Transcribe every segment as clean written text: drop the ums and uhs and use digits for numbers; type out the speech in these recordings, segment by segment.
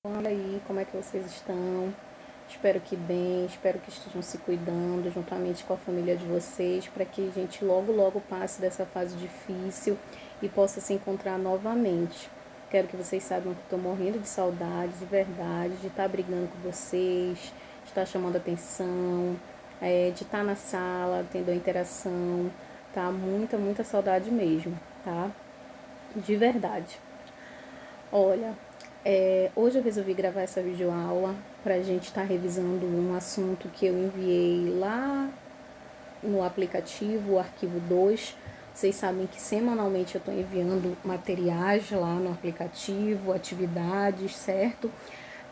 E aí, como é que vocês estão? Espero que bem, espero que estejam se cuidando juntamente com a família de vocês, para que a gente logo passe dessa fase difícil e possa se encontrar novamente. Quero que vocês saibam que estou morrendo de saudade, de verdade, de estar brigando com vocês, de estar chamando atenção, de estar na sala, tendo a interação, tá? Muita saudade mesmo, tá? De verdade. Olha, hoje eu resolvi gravar essa videoaula para a gente estar revisando um assunto que eu enviei lá no aplicativo, o arquivo 2. Vocês sabem que semanalmente eu estou enviando materiais lá no aplicativo, atividades, certo?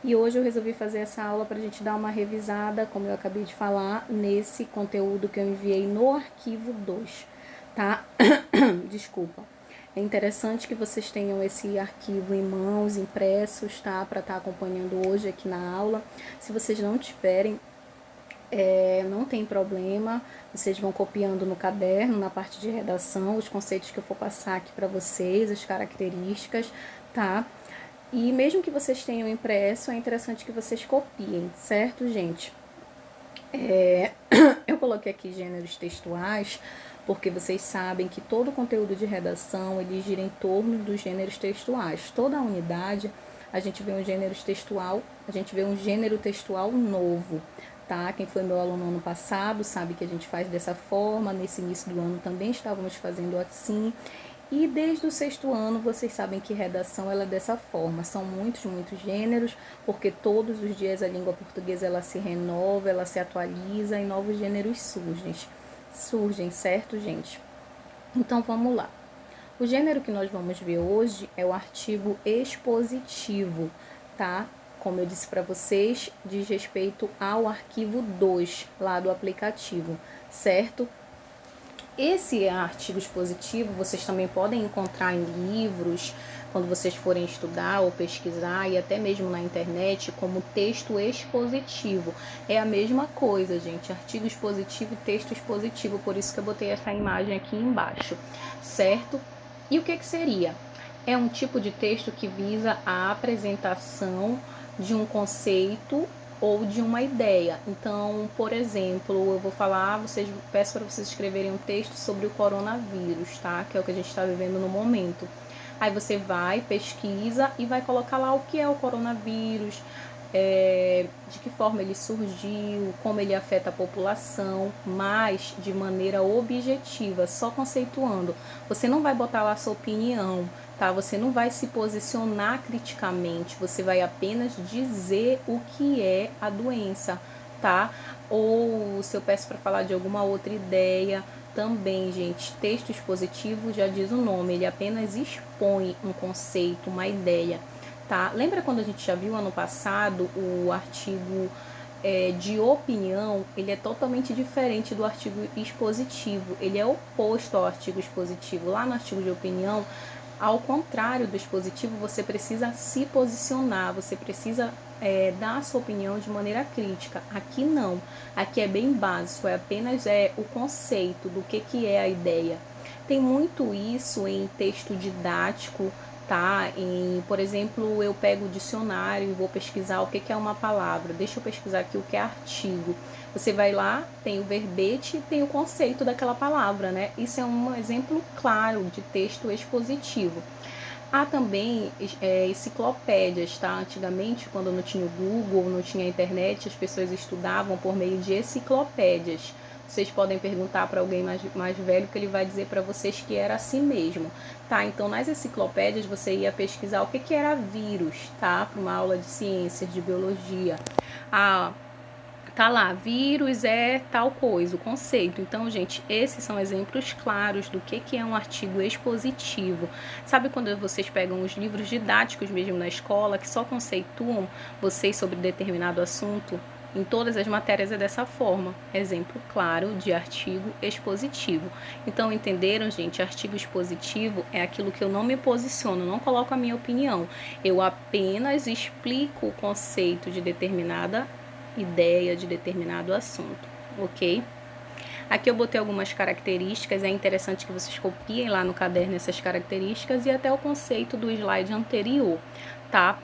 E hoje eu resolvi fazer essa aula para a gente dar uma revisada, como eu acabei de falar, nesse conteúdo que eu enviei no arquivo 2, tá? Desculpa. É interessante que vocês tenham esse arquivo em mãos, impressos, tá? Para estar acompanhando hoje aqui na aula. Se vocês não tiverem, não tem problema. Vocês vão copiando no caderno, na parte de redação, os conceitos que eu for passar aqui para vocês, as características, tá? E mesmo que vocês tenham impresso, é interessante que vocês copiem, certo, gente? Eu coloquei aqui gêneros textuais, porque vocês sabem que todo o conteúdo de redação, ele gira em torno dos gêneros textuais. Toda a unidade, a gente vê um gênero textual novo, tá? Quem foi meu aluno ano passado sabe que a gente faz dessa forma, nesse início do ano também estávamos fazendo assim. E desde o 6º ano, vocês sabem que redação ela é dessa forma. São muitos gêneros, porque todos os dias a língua portuguesa ela se renova, ela se atualiza e novos gêneros surgem, certo, gente? Então, vamos lá. O gênero que nós vamos ver hoje é o artigo expositivo, tá? Como eu disse para vocês, diz respeito ao arquivo 2 lá do aplicativo, certo? Esse artigo expositivo vocês também podem encontrar em livros, quando vocês forem estudar ou pesquisar, e até mesmo na internet, como texto expositivo. É a mesma coisa, gente, artigo expositivo e texto expositivo, por isso que eu botei essa imagem aqui embaixo, certo? E o que seria? É um tipo de texto que visa a apresentação de um conceito ou de uma ideia. Então, por exemplo, eu vou falar, peço para vocês escreverem um texto sobre o coronavírus, tá? Que é o que a gente está vivendo no momento. Aí você vai, pesquisa e vai colocar lá o que é o coronavírus, de que forma ele surgiu, como ele afeta a população, mas de maneira objetiva, só conceituando. Você não vai botar lá a sua opinião, tá? Você não vai se posicionar criticamente, você vai apenas dizer o que é a doença, tá? Ou se eu peço para falar de alguma outra ideia, também, gente, texto expositivo já diz o nome, ele apenas expõe um conceito, uma ideia, tá? Lembra quando a gente já viu ano passado o artigo de opinião? Ele é totalmente diferente do artigo expositivo, ele é oposto ao artigo expositivo. Lá no artigo de opinião, ao contrário do expositivo, você precisa se posicionar, você precisa dar a sua opinião de maneira crítica. Aqui não, aqui é bem básico, é apenas o conceito do que é a ideia. Tem muito isso em texto didático, tá? Por exemplo, eu pego o dicionário e vou pesquisar o que é uma palavra. Deixa eu pesquisar aqui o que é artigo. Você vai lá, tem o verbete, tem o conceito daquela palavra, né? Isso é um exemplo claro de texto expositivo. Há também enciclopédias, tá? Antigamente, quando não tinha o Google, não tinha a internet, as pessoas estudavam por meio de enciclopédias. Vocês podem perguntar para alguém mais velho que ele vai dizer para vocês que era assim mesmo, tá? Então, nas enciclopédias, você ia pesquisar o que era vírus, tá? Para uma aula de ciências, de biologia. Tá lá, vírus é tal coisa, o conceito. Então, gente, esses são exemplos claros do que é um artigo expositivo. Sabe quando vocês pegam os livros didáticos mesmo na escola, que só conceituam vocês sobre determinado assunto? Em todas as matérias é dessa forma. Exemplo claro de artigo expositivo. Então, entenderam, gente? Artigo expositivo é aquilo que eu não me posiciono, não coloco a minha opinião. Eu apenas explico o conceito de determinada ideia, de determinado assunto, ok? Aqui eu botei algumas características, é interessante que vocês copiem lá no caderno essas características e até o conceito do slide anterior, tá?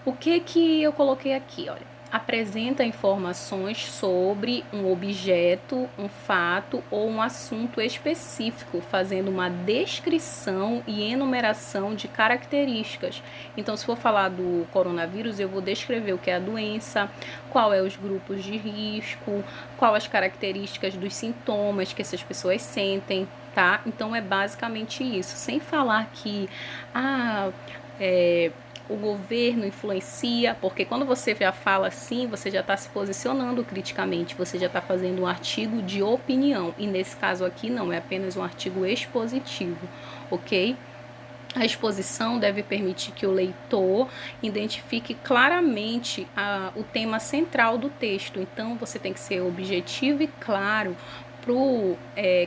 O que eu coloquei aqui? Olha, apresenta informações sobre um objeto, um fato ou um assunto específico, fazendo uma descrição e enumeração de características. Então, se for falar do coronavírus, eu vou descrever o que é a doença, qual é os grupos de risco, qual as características dos sintomas que essas pessoas sentem, tá? Então, é basicamente isso, sem falar que, o governo influencia, porque quando você já fala assim, você já está se posicionando criticamente, você já está fazendo um artigo de opinião, e nesse caso aqui não, é apenas um artigo expositivo, ok? A exposição deve permitir que o leitor identifique claramente o tema central do texto. Então, você tem que ser objetivo e claro para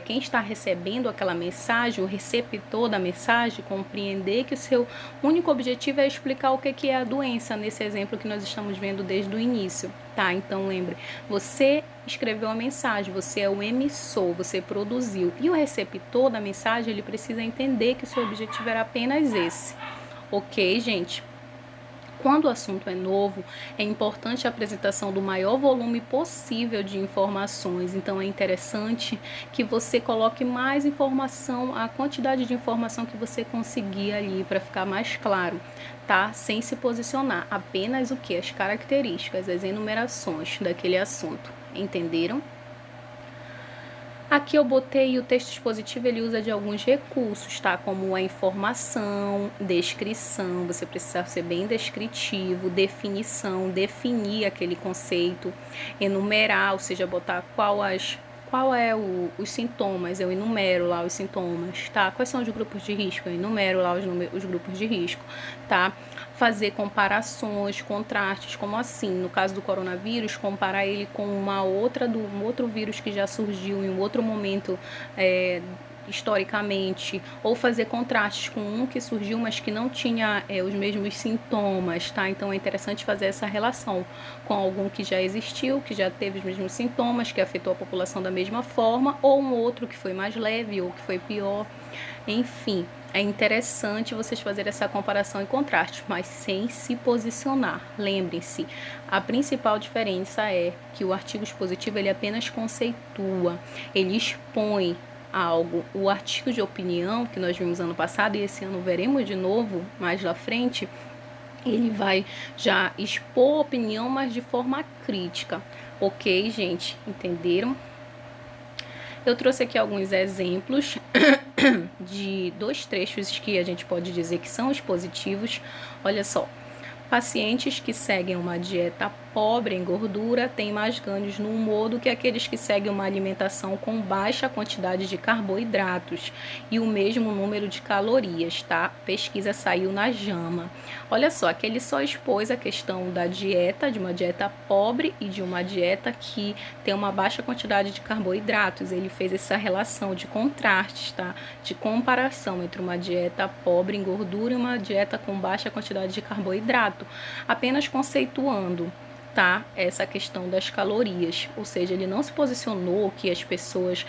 quem está recebendo aquela mensagem, o receptor da mensagem, compreender que o seu único objetivo é explicar o que é a doença, nesse exemplo que nós estamos vendo desde o início, tá? Então, lembre, você escreveu a mensagem, você é o emissor, você produziu, e o receptor da mensagem, ele precisa entender que o seu objetivo era apenas esse, ok, gente? Quando o assunto é novo, é importante a apresentação do maior volume possível de informações. Então, é interessante que você coloque mais informação, a quantidade de informação que você conseguir ali, para ficar mais claro, tá? Sem se posicionar, apenas o que? As características, as enumerações daquele assunto. Entenderam? Aqui eu botei o texto expositivo, ele usa de alguns recursos, tá? Como a informação, descrição, você precisa ser bem descritivo, definição, definir aquele conceito, enumerar, ou seja, botar os sintomas, eu enumero lá os sintomas, tá? Quais são os grupos de risco? Eu enumero lá os grupos de risco, tá? Fazer comparações, contrastes, como assim, no caso do coronavírus, comparar ele com um outro vírus que já surgiu em um outro momento historicamente, ou fazer contrastes com um que surgiu, mas que não tinha os mesmos sintomas, tá? Então é interessante fazer essa relação com algum que já existiu, que já teve os mesmos sintomas, que afetou a população da mesma forma, ou um outro que foi mais leve ou que foi pior, enfim. É interessante vocês fazerem essa comparação e contraste, mas sem se posicionar. Lembrem-se, a principal diferença é que o artigo expositivo ele apenas conceitua, ele expõe algo. O artigo de opinião que nós vimos ano passado e esse ano veremos de novo mais lá frente, ele vai já expor a opinião, mas de forma crítica. Ok, gente? Entenderam? Eu trouxe aqui alguns exemplos de 2 trechos que a gente pode dizer que são expositivos. Olha só. Pacientes que seguem uma dieta pobre em gordura têm mais ganhos no humor do que aqueles que seguem uma alimentação com baixa quantidade de carboidratos e o mesmo número de calorias, tá? Pesquisa saiu na JAMA. Olha só, aqui ele só expôs a questão da dieta, de uma dieta pobre e de uma dieta que tem uma baixa quantidade de carboidratos. Ele fez essa relação de contrastes, tá? De comparação entre uma dieta pobre em gordura e uma dieta com baixa quantidade de carboidrato, apenas conceituando, tá? Essa questão das calorias, ou seja, ele não se posicionou que as pessoas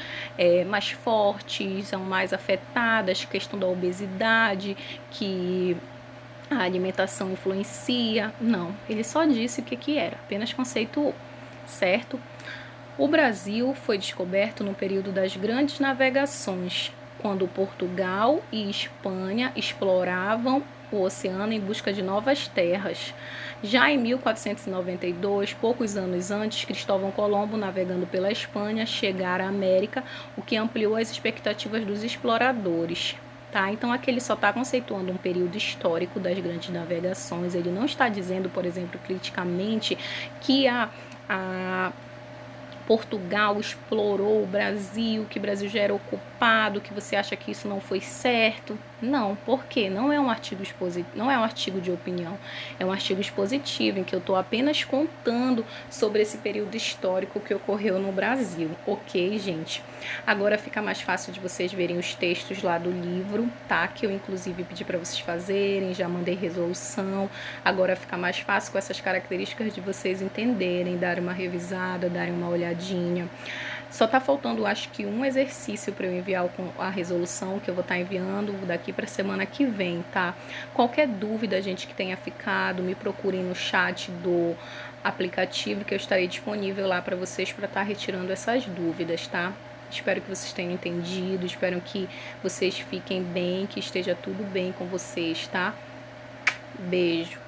mais fortes são mais afetadas, questão da obesidade, que a alimentação influencia, não, ele só disse o que era, apenas conceituou, certo? O Brasil foi descoberto no período das grandes navegações, quando Portugal e Espanha exploravam o oceano em busca de novas terras. Já em 1492, poucos anos antes, Cristóvão Colombo, navegando pela Espanha, chegara à América, o que ampliou as expectativas dos exploradores. Tá? Então, aqui ele só está conceituando um período histórico das grandes navegações. Ele não está dizendo, por exemplo, criticamente, que a Portugal explorou o Brasil, que o Brasil já era ocupado, que você acha que isso não foi certo. Não, por quê? Não é um artigo não é um artigo de opinião, é um artigo expositivo em que eu estou apenas contando sobre esse período histórico que ocorreu no Brasil, ok, gente? Agora fica mais fácil de vocês verem os textos lá do livro, tá? Que eu inclusive pedi para vocês fazerem, já mandei resolução. Agora fica mais fácil com essas características de vocês entenderem, darem uma revisada, darem uma olhadinha. Só tá faltando, acho que um exercício para eu enviar a resolução, que eu vou estar enviando daqui para semana que vem, tá? Qualquer dúvida, gente, que tenha ficado, me procurem no chat do aplicativo, que eu estarei disponível lá para vocês para estar retirando essas dúvidas, tá? Espero que vocês tenham entendido, espero que vocês fiquem bem, que esteja tudo bem com vocês, tá? Beijo!